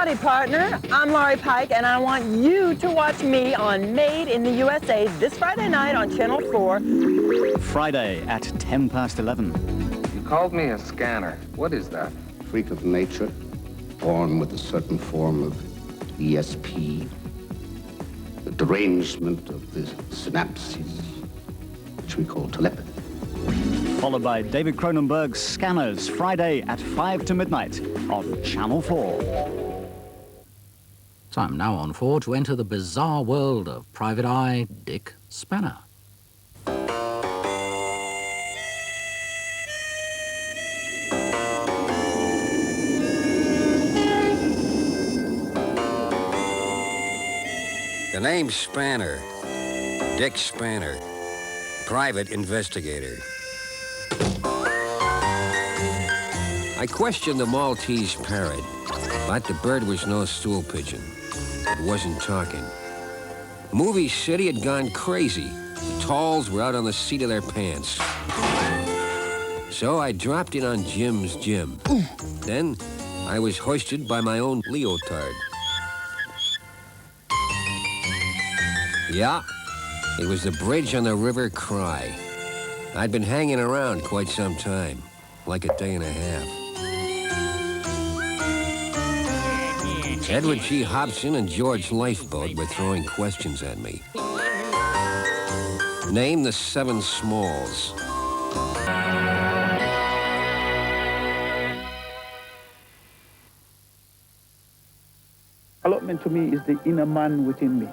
Howdy, partner. I'm Laurie Pike, and I want you to watch me on Made in the USA this Friday night on Channel 4. Friday at 11:10. You called me a scanner. What is that? Freak of nature, born with a certain form of ESP, the derangement of the synapses, which we call telepathy. Followed by David Cronenberg's Scanners, Friday at 5 to midnight on Channel 4. Time now on 4 to enter the bizarre world of Private Eye Dick Spanner. The name's Spanner. Dick Spanner. Private investigator. I questioned the Maltese parrot, but the bird was no stool pigeon. It wasn't talking. Movie City had gone crazy. The Talls were out on the seat of their pants. So I dropped in on Jim's gym. Then I was hoisted by my own leotard. Yeah, it was the bridge on the River Cry. I'd been hanging around quite some time, like a day and a half. Edward G. Hobson and George Lifeboat were throwing questions at me. Name the 7 Smalls. Allotment to me is the inner man within me.